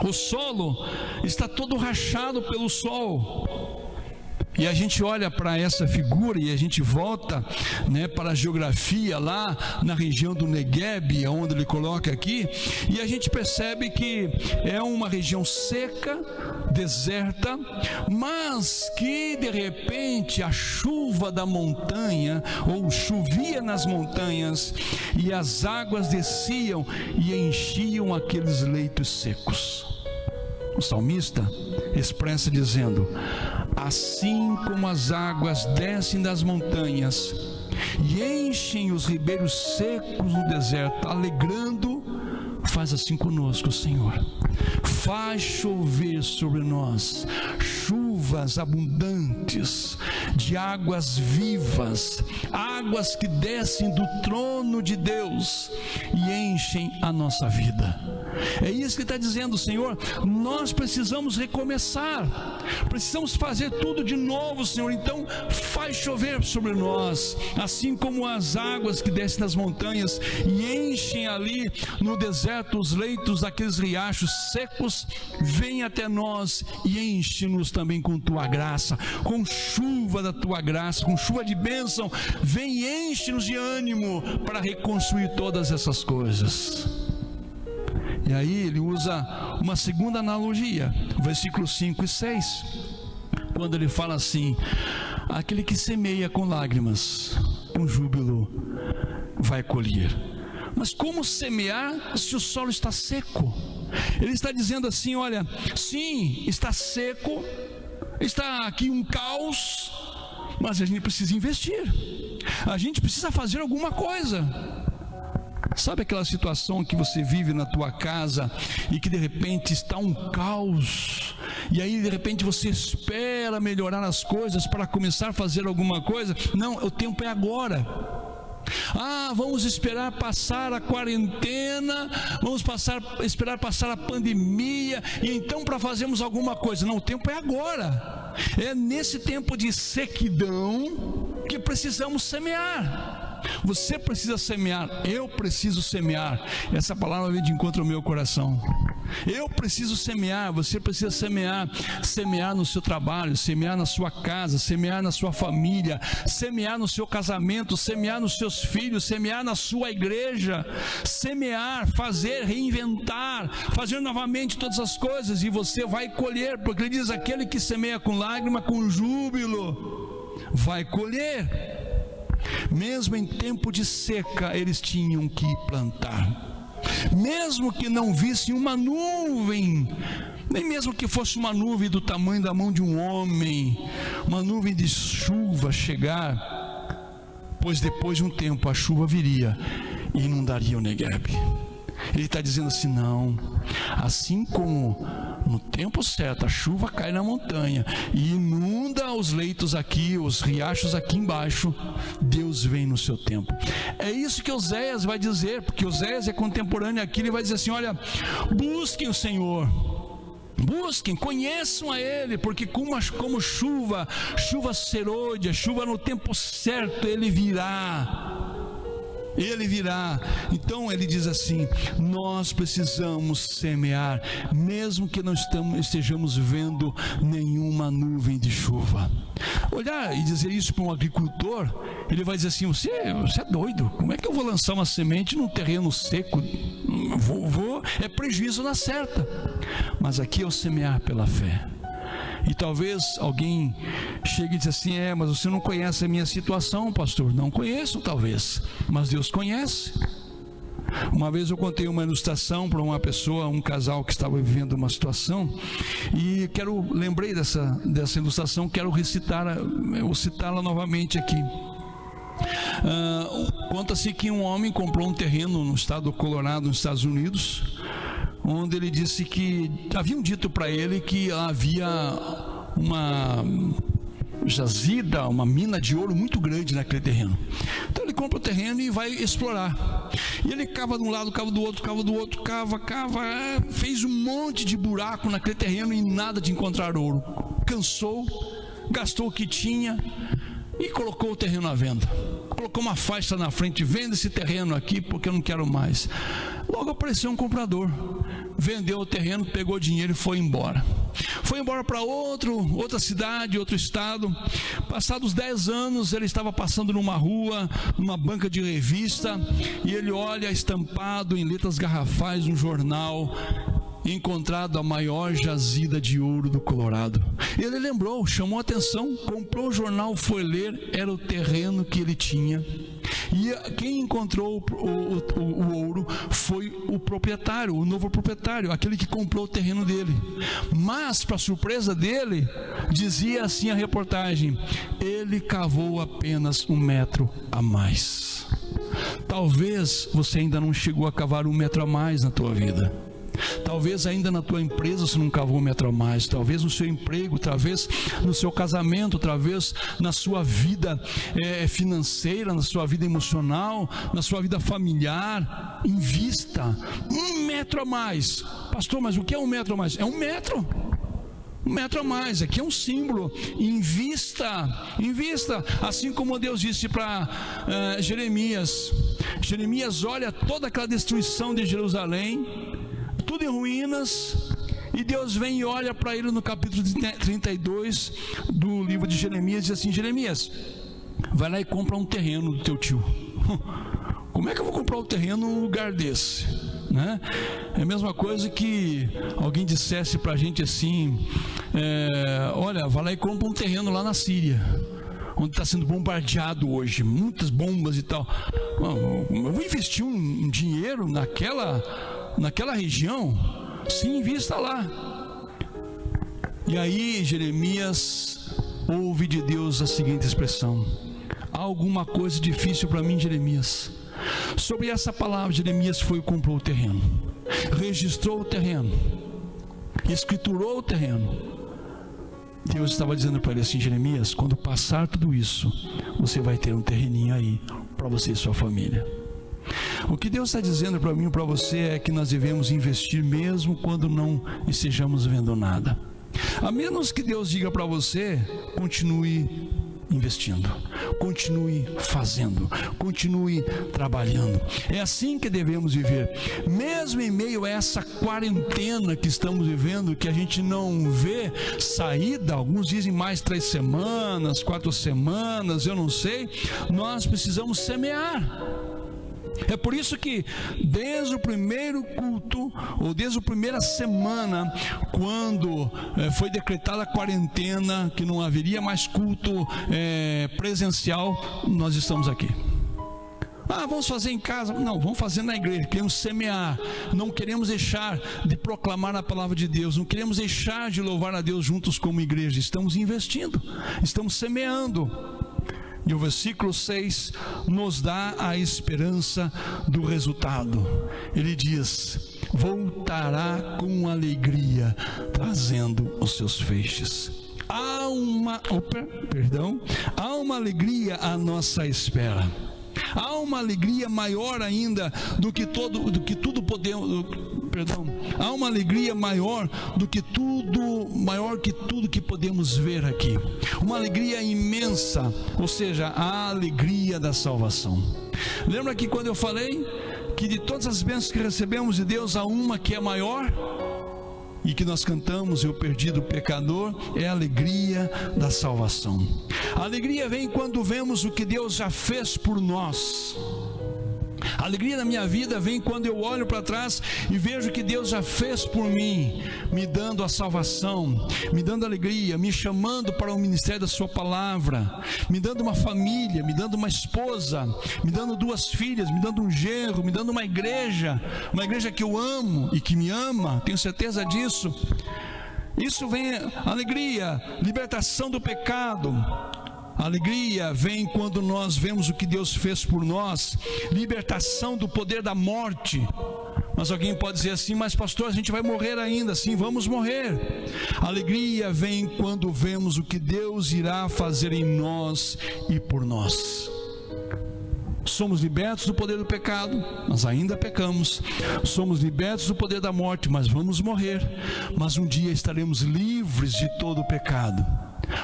O solo está todo rachado pelo sol. E a gente olha para essa figura e a gente volta, para a geografia lá na região do Negueb, onde ele coloca aqui, e a gente percebe que é uma região seca, deserta, mas que de repente a chuva da montanha, ou chovia nas montanhas, e as águas desciam e enchiam aqueles leitos secos. O salmista expressa dizendo: assim como as águas descem das montanhas e enchem os ribeiros secos no deserto, alegrando, faz assim conosco, Senhor. Faz chover sobre nós chuvas abundantes, de águas vivas, águas que descem do trono de Deus e enchem a nossa vida. É isso que está dizendo, Senhor. Nós precisamos recomeçar, precisamos fazer tudo de novo, Senhor. Então faz chover sobre nós, assim como as águas que descem das montanhas e enchem ali no deserto os leitos daqueles riachos secos, vem até nós e enche-nos também com tua graça, com chuva da tua graça, com chuva de bênção. Vem e enche-nos de ânimo para reconstruir todas essas coisas. E aí ele usa uma segunda analogia, versículos 5 e 6, quando ele fala assim: aquele que semeia com lágrimas, com júbilo vai colher. Mas como semear se o solo está seco? Ele está dizendo assim: olha, sim, está seco, está aqui um caos, mas a gente precisa investir, a gente precisa fazer alguma coisa. Sabe aquela situação que você vive na tua casa e que de repente está um caos, e aí de repente você espera melhorar as coisas para começar a fazer alguma coisa? Não, o tempo é agora. Vamos esperar passar a quarentena, vamos esperar passar a pandemia, e então para fazermos alguma coisa. Não, o tempo é agora. É nesse tempo de sequidão que precisamos semear. Você precisa semear, eu preciso semear. Essa palavra vem de encontro ao meu coração. Eu preciso semear, você precisa semear. Semear no seu trabalho, semear na sua casa, semear na sua família, semear no seu casamento, semear nos seus filhos, semear na sua igreja. Semear, fazer, reinventar, fazer novamente todas as coisas, e você vai colher, porque ele diz: aquele que semeia com lágrima, com júbilo vai colher. Mesmo em tempo de seca, eles tinham que plantar, mesmo que não vissem uma nuvem, nem mesmo que fosse uma nuvem do tamanho da mão de um homem, uma nuvem de chuva chegar, pois depois de um tempo a chuva viria e inundaria o Negueb. Ele está dizendo assim: não, assim como no tempo certo a chuva cai na montanha e inunda os leitos aqui, os riachos aqui embaixo, Deus vem no seu tempo. É isso que Oséias vai dizer, porque Oséias é contemporâneo aqui. Ele vai dizer assim: olha, busquem o Senhor, busquem, conheçam a Ele, porque como chuva serôdia, chuva no tempo certo, Ele virá. Ele virá. Então ele diz assim: nós precisamos semear, mesmo que não estejamos vendo nenhuma nuvem de chuva. Olhar e dizer isso para um agricultor, ele vai dizer assim: você é doido, como é que eu vou lançar uma semente num terreno seco? É prejuízo na certa. Mas aqui é o semear pela fé. E talvez alguém chegue e diz assim: mas você não conhece a minha situação, pastor. Não conheço, talvez, mas Deus conhece. Uma vez eu contei uma ilustração para uma pessoa, um casal que estava vivendo uma situação, e lembrei dessa ilustração, vou citá-la novamente aqui. Conta-se que um homem comprou um terreno no estado do Colorado, nos Estados Unidos, onde ele disse que haviam dito para ele que havia uma jazida, uma mina de ouro muito grande naquele terreno. Então ele compra o terreno e vai explorar. E ele cava de um lado, cava do outro, cava, fez um monte de buraco naquele terreno e nada de encontrar ouro. Cansou, gastou o que tinha e colocou o terreno à venda. Colocou uma faixa na frente: venda esse terreno aqui porque eu não quero mais. Logo apareceu um comprador, vendeu o terreno, pegou o dinheiro e foi embora. Foi embora para outra cidade, outro estado. Passados 10 anos, ele estava passando numa rua, numa banca de revista, e ele olha estampado em letras garrafais um jornal: encontrado a maior jazida de ouro do Colorado. Ele lembrou, chamou a atenção, comprou o jornal, foi ler, era o terreno que ele tinha. E quem encontrou o ouro foi o proprietário, o novo proprietário, aquele que comprou o terreno dele. Mas, para surpresa dele, dizia assim a reportagem: ele cavou apenas 1 metro a mais. Talvez você ainda não chegou a cavar 1 metro a mais na tua vida. Talvez ainda na tua empresa você não cavou 1 metro a mais. Talvez no seu emprego, talvez no seu casamento, talvez na sua vida financeira, na sua vida emocional, na sua vida familiar. Invista 1 metro a mais. Pastor, mas o que é 1 metro a mais? É 1 metro. 1 metro a mais, aqui é um símbolo. Invista, assim como Deus disse para Jeremias. Jeremias olha toda aquela destruição de Jerusalém, tudo em ruínas, e Deus vem e olha para ele no capítulo 32 do livro de Jeremias, e diz assim: Jeremias, vai lá e compra um terreno do teu tio. Como é que eu vou comprar um terreno num lugar desse? Né? É a mesma coisa que alguém dissesse para a gente assim: olha, vai lá e compra um terreno lá na Síria, onde está sendo bombardeado hoje, muitas bombas e tal. Eu vou investir um dinheiro naquela região? Sim, invista lá. E aí Jeremias ouve de Deus a seguinte expressão: há alguma coisa difícil para mim, Jeremias? Sobre essa palavra, Jeremias foi e comprou o terreno, registrou o terreno, escriturou o terreno. Deus estava dizendo para ele assim: Jeremias, quando passar tudo isso, você vai ter um terreninho aí para você e sua família. O que Deus está dizendo para mim e para você é que nós devemos investir mesmo quando não estejamos vendo nada. A menos que Deus diga para você: continue investindo, continue fazendo, continue trabalhando. É assim que devemos viver, mesmo em meio a essa quarentena que estamos vivendo, que a gente não vê saída. Alguns dizem mais 3 semanas, 4 semanas, eu não sei. Nós precisamos semear. É por isso que desde o primeiro culto, ou desde a primeira semana, quando foi decretada a quarentena, que não haveria mais culto presencial, nós estamos aqui. Vamos fazer em casa? Não, vamos fazer na igreja. Queremos semear, não queremos deixar de proclamar a palavra de Deus, não queremos deixar de louvar a Deus juntos como igreja. Estamos investindo, estamos semeando. E o versículo 6 nos dá a esperança do resultado. Ele diz: voltará com alegria, trazendo os seus feixes. Há uma alegria à nossa espera. Há uma alegria maior ainda há uma alegria maior que tudo que podemos ver aqui. Uma alegria imensa, ou seja, a alegria da salvação. Lembra que quando eu falei que de todas as bênçãos que recebemos de Deus, há uma que é maior? E que nós cantamos: eu perdi do pecador, é a alegria da salvação. A alegria vem quando vemos o que Deus já fez por nós. A alegria da minha vida vem quando eu olho para trás e vejo que Deus já fez por mim, me dando a salvação, me dando alegria, me chamando para o ministério da sua palavra, me dando uma família, me dando uma esposa, me dando 2 filhas, me dando um genro, me dando uma igreja que eu amo e que me ama, tenho certeza disso. Isso vem alegria, libertação do pecado. A alegria vem quando nós vemos o que Deus fez por nós, libertação do poder da morte. Mas alguém pode dizer assim: mas pastor, a gente vai morrer ainda. Sim, vamos morrer. A alegria vem quando vemos o que Deus irá fazer em nós e por nós. Somos libertos do poder do pecado, mas ainda pecamos. Somos libertos do poder da morte, mas vamos morrer. Mas um dia estaremos livres de todo o pecado.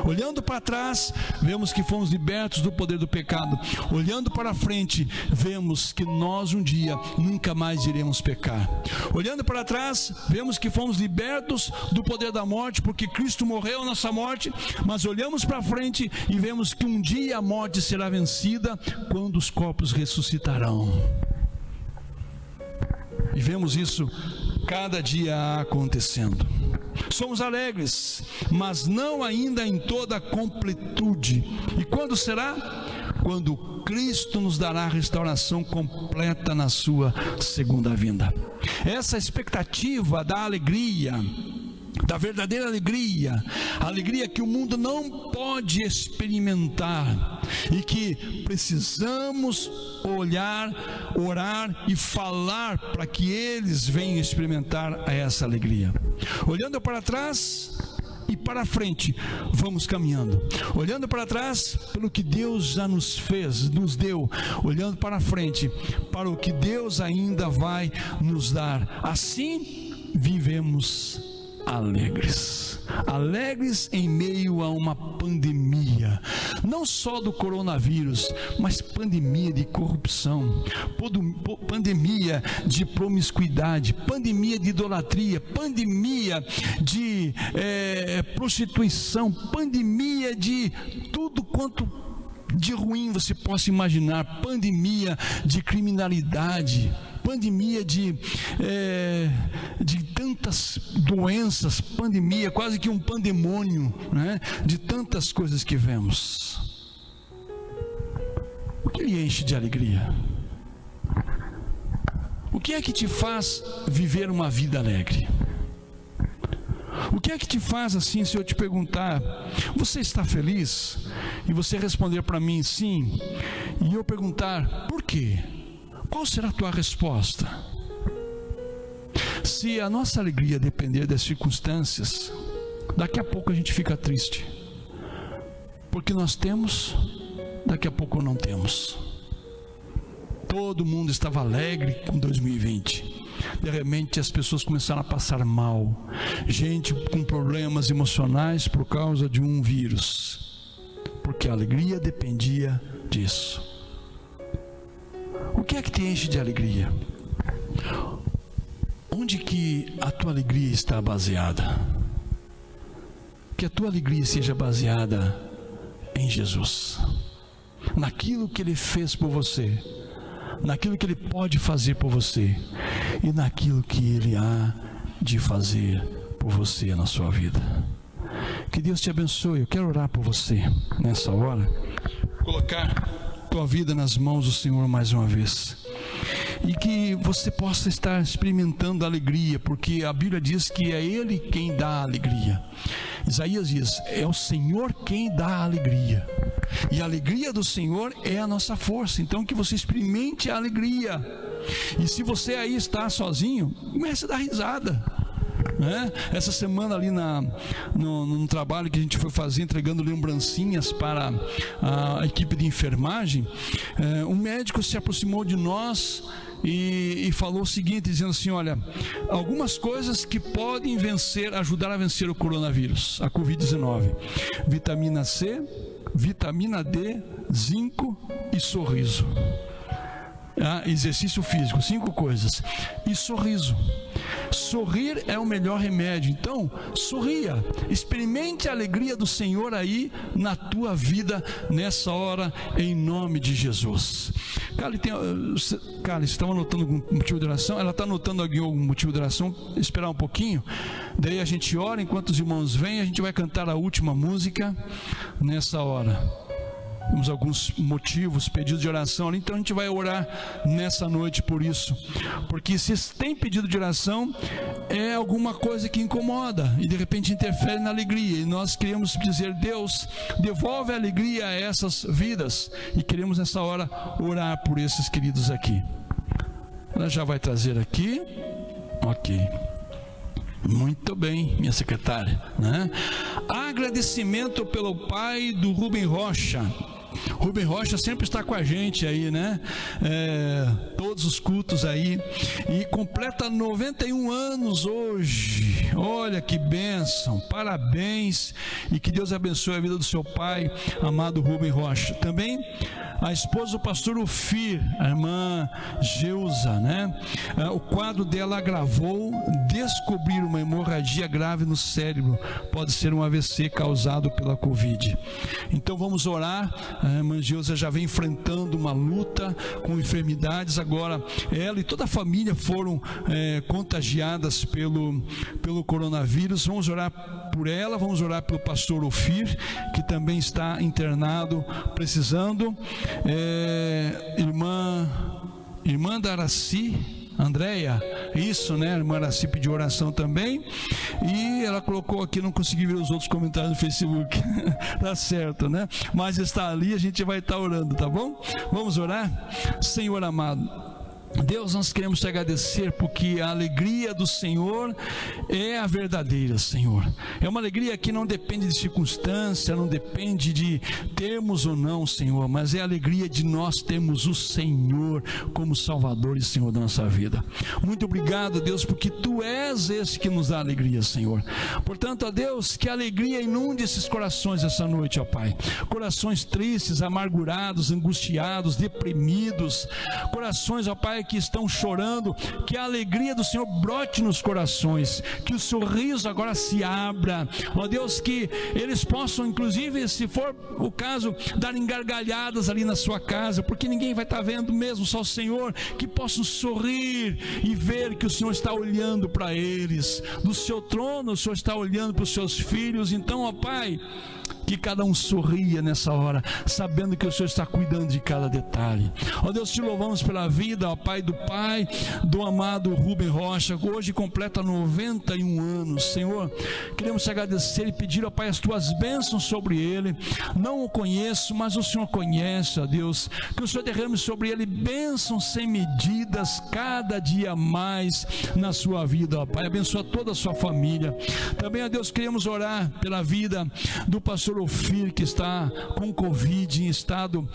Olhando para trás, vemos que fomos libertos do poder do pecado. Olhando para frente, vemos que nós um dia nunca mais iremos pecar. Olhando para trás, vemos que fomos libertos do poder da morte, porque Cristo morreu a nossa morte. Mas olhamos para frente e vemos que um dia a morte será vencida, quando os corpos ressuscitarão. E vemos isso cada dia acontecendo. Somos alegres, mas não ainda em toda a completude. E quando será? Quando Cristo nos dará a restauração completa na sua segunda vinda. Essa expectativa da alegria, da verdadeira alegria, a alegria que o mundo não pode experimentar e que precisamos olhar, orar e falar para que eles venham experimentar essa alegria. Olhando para trás e para frente, vamos caminhando. Olhando para trás, pelo que Deus já nos fez, nos deu. Olhando para frente, para o que Deus ainda vai nos dar. Assim, vivemos alegres. Alegres em meio a uma pandemia, não só do coronavírus, mas pandemia de corrupção, pandemia de promiscuidade, pandemia de idolatria, pandemia de prostituição, pandemia de tudo quanto de ruim você possa imaginar, pandemia de criminalidade, pandemia de tantas doenças, pandemia, quase que um pandemônio, né? De tantas coisas que vemos. O que lhe enche de alegria? O que é que te faz viver uma vida alegre? O que é que te faz assim, se eu te perguntar, você está feliz? E você responder para mim sim, e eu perguntar, por quê? Qual será a tua resposta? Se a nossa alegria depender das circunstâncias, daqui a pouco a gente fica triste, porque nós temos, daqui a pouco não temos. Todo mundo estava alegre com 2020. De repente as pessoas começaram a passar mal, gente com problemas emocionais por causa de um vírus, porque a alegria dependia disso. O que é que te enche de alegria? Onde que a tua alegria está baseada? Que a tua alegria seja baseada em Jesus, naquilo que Ele fez por você, naquilo que Ele pode fazer por você e naquilo que Ele há de fazer por você na sua vida. Que Deus te abençoe. Eu quero orar por você nessa hora, colocar tua vida nas mãos do Senhor mais uma vez, e que você possa estar experimentando alegria, porque a Bíblia diz que é Ele quem dá a alegria. Isaías diz, é o Senhor quem dá a alegria, e a alegria do Senhor é a nossa força. Então que você experimente a alegria, e se você aí está sozinho, comece a dar risada, né? Essa semana ali no trabalho que a gente foi fazer, entregando lembrancinhas para a equipe de enfermagem, um médico se aproximou de nós e falou o seguinte, dizendo assim, olha, algumas coisas que podem ajudar a vencer o coronavírus, a Covid-19, vitamina C, vitamina D, zinco e sorriso. Exercício físico, 5 coisas, e sorriso. Sorrir é o melhor remédio. Então, sorria, experimente a alegria do Senhor aí na tua vida nessa hora, em nome de Jesus. Cara, você estava anotando algum motivo de oração? Ela está anotando algum motivo de oração? Esperar um pouquinho, daí a gente ora, enquanto os irmãos vêm, a gente vai cantar a última música nessa hora. Temos alguns motivos, pedidos de oração ali, então a gente vai orar nessa noite por isso, porque se tem pedido de oração, é alguma coisa que incomoda e de repente interfere na alegria, e nós queremos dizer, Deus, devolve a alegria a essas vidas, e queremos nessa hora orar por esses queridos aqui. Ela já vai trazer aqui, ok. Muito bem, minha secretária, né? Agradecimento pelo pai do Rubem Rocha. Rubem Rocha sempre está com a gente aí, né? Todos os cultos aí. E completa 91 anos hoje. Olha que bênção. Parabéns. E que Deus abençoe a vida do seu pai, amado Rubem Rocha. Também a esposa do pastor Ufir, a irmã Geusa, né? O quadro dela agravou, descobrir uma hemorragia grave no cérebro. Pode ser um AVC causado pela Covid. Então vamos orar. A irmã Geusa já vem enfrentando uma luta com enfermidades. Agora ela e toda a família foram contagiadas pelo coronavírus. Vamos orar por ela, vamos orar pelo pastor Ofir, que também está internado, precisando. Irmã da Araci, Andréia, isso, né? A irmã Araci pediu oração também. E ela colocou aqui, não consegui ver os outros comentários no Facebook. Tá certo, né? Mas está ali, a gente vai estar orando, tá bom? Vamos orar? Senhor amado, Deus, nós queremos te agradecer porque a alegria do Senhor é a verdadeira, Senhor. É uma alegria que não depende de circunstância, não depende de termos ou não, Senhor, mas é a alegria de nós termos o Senhor como Salvador e Senhor da nossa vida. Muito obrigado, Deus, porque Tu és esse que nos dá alegria, Senhor. Portanto, ó Deus, que a alegria inunde esses corações essa noite, ó Pai. Corações tristes, amargurados, angustiados, deprimidos, corações, ó Pai, que estão chorando, que a alegria do Senhor brote nos corações, que o sorriso agora se abra, ó Deus, que eles possam, inclusive, se for o caso, dar gargalhadas ali na sua casa, porque ninguém vai estar vendo mesmo, só o Senhor, que possam sorrir e ver que o Senhor está olhando para eles, do seu trono o Senhor está olhando para os seus filhos. Então, ó Pai, que cada um sorria nessa hora, sabendo que o Senhor está cuidando de cada detalhe. Ó Deus, te louvamos pela vida, ó Pai, do amado Rubem Rocha, que hoje completa 91 anos. Senhor, queremos te agradecer e pedir, ó Pai, as tuas bênçãos sobre ele. Não o conheço, mas o Senhor conhece, ó Deus, que o Senhor derrame sobre ele bênçãos sem medidas, cada dia mais na sua vida, ó Pai. Abençoa toda a sua família. Também, ó Deus, queremos orar pela vida do pastor Ofir, que está com Covid, em estado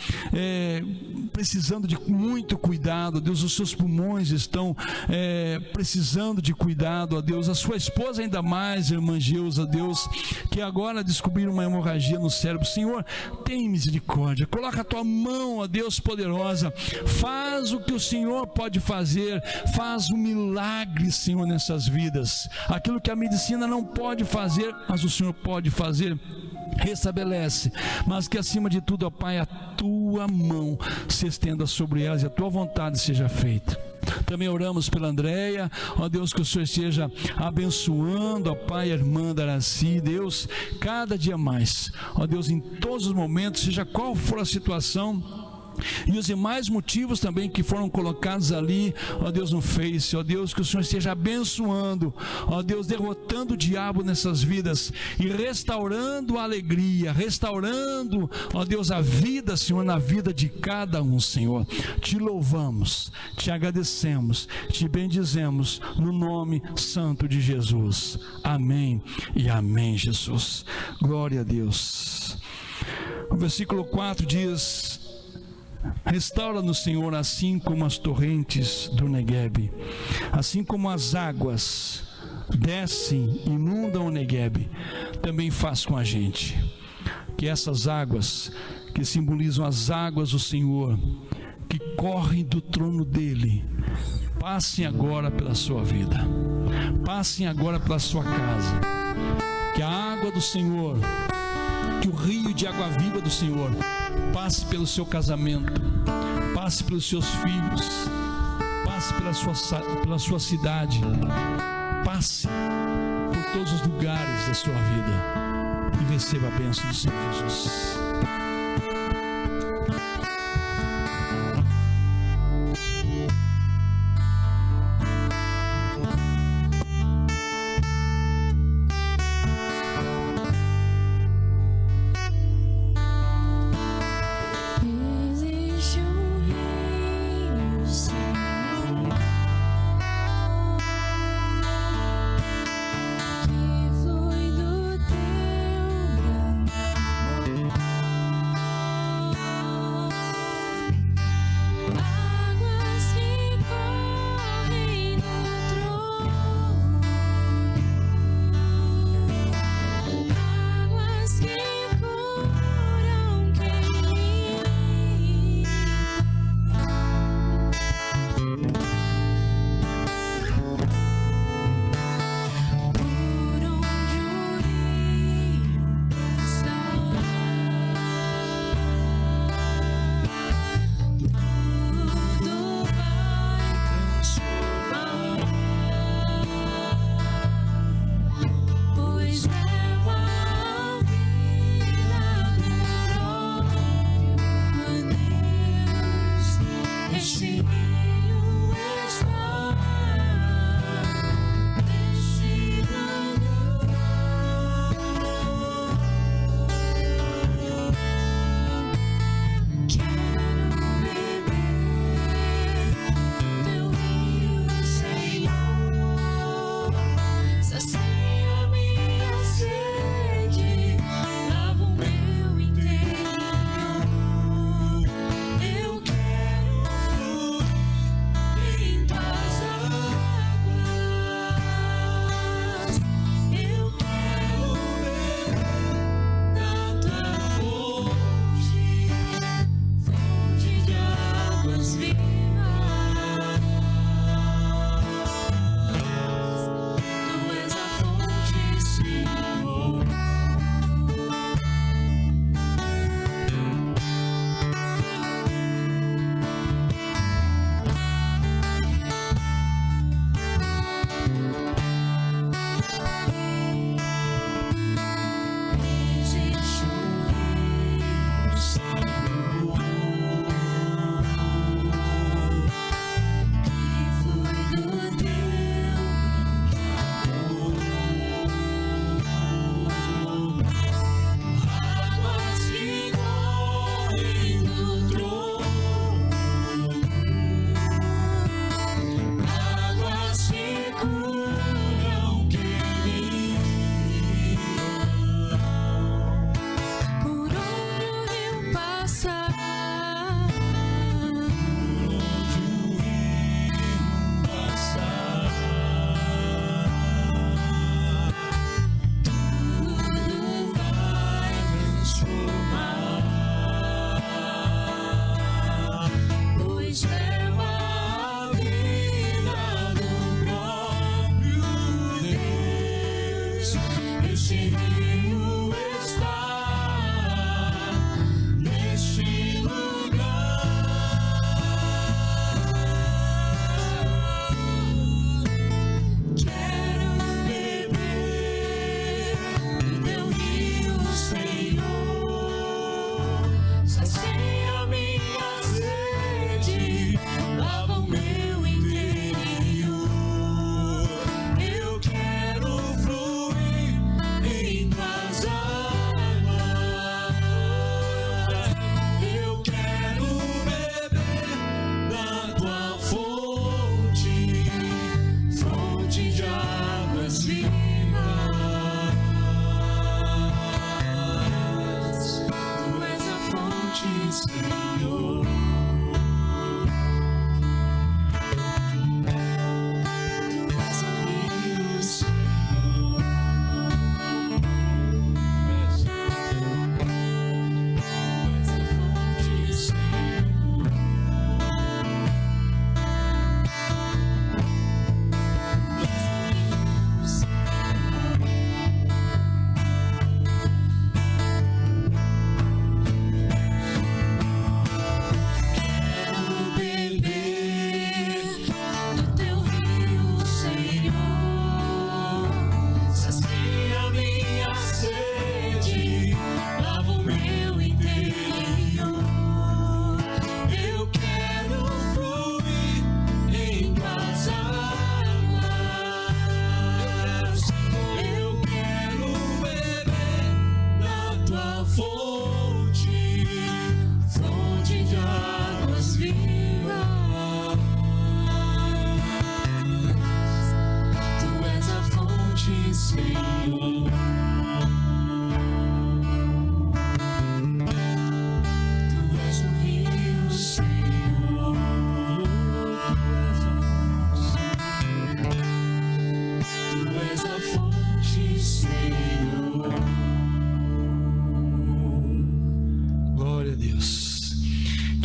precisando de muito cuidado. Deus, os seus pulmões estão precisando de cuidado, ó Deus. A sua esposa ainda mais, irmã Geusa, Deus, que agora descobriram uma hemorragia no cérebro. Senhor, tem misericórdia, coloca a tua mão, ó Deus, poderosa, faz o que o Senhor pode fazer, faz um milagre, Senhor, nessas vidas. Aquilo que a medicina não pode fazer, mas o Senhor pode fazer. Restabelece, mas que acima de tudo, ó Pai, a tua mão se estenda sobre elas e a tua vontade seja feita. Também oramos pela Andréia, ó Deus, que o Senhor esteja abençoando, ó Pai, a irmã da Araci, Deus, cada dia mais, ó Deus, em todos os momentos, seja qual for a situação, e os demais motivos também que foram colocados ali, ó Deus, no Face, ó Deus, que o Senhor esteja abençoando, ó Deus, derrotando o diabo nessas vidas e restaurando a alegria, restaurando, ó Deus, a vida, Senhor, na vida de cada um, Senhor. Te louvamos, te agradecemos, te bendizemos no nome santo de Jesus. Amém e amém, Jesus. Glória a Deus. O versículo 4 diz: restaura-nos, Senhor, assim como as torrentes do Neguebe, assim como as águas descem e inundam o Neguebe, também faz com a gente. Que essas águas, que simbolizam as águas do Senhor, que correm do trono dele, passem agora pela sua vida, passem agora pela sua casa. Que a água do Senhor, que o rio de água viva do Senhor passe pelo seu casamento, passe pelos seus filhos, passe pela sua cidade, passe por todos os lugares da sua vida e receba a bênção do Senhor Jesus.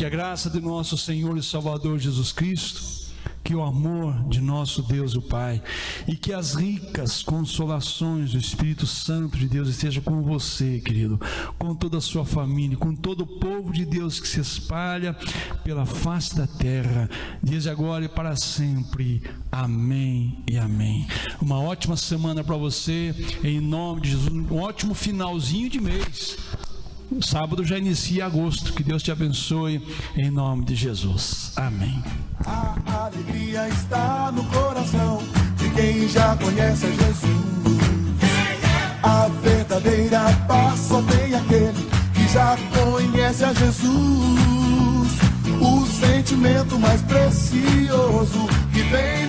Que a graça de nosso Senhor e Salvador Jesus Cristo, que o amor de nosso Deus o Pai e que as ricas consolações do Espírito Santo de Deus esteja com você, querido, com toda a sua família, com todo o povo de Deus que se espalha pela face da terra, desde agora e para sempre. Amém e amém. Uma ótima semana para você, em nome de Jesus, um ótimo finalzinho de mês. O sábado já inicia agosto. Que Deus te abençoe em nome de Jesus. Amém. A alegria está no coração de quem já conhece a Jesus. A verdadeira paz só tem aquele que já conhece a Jesus. O sentimento mais precioso que vem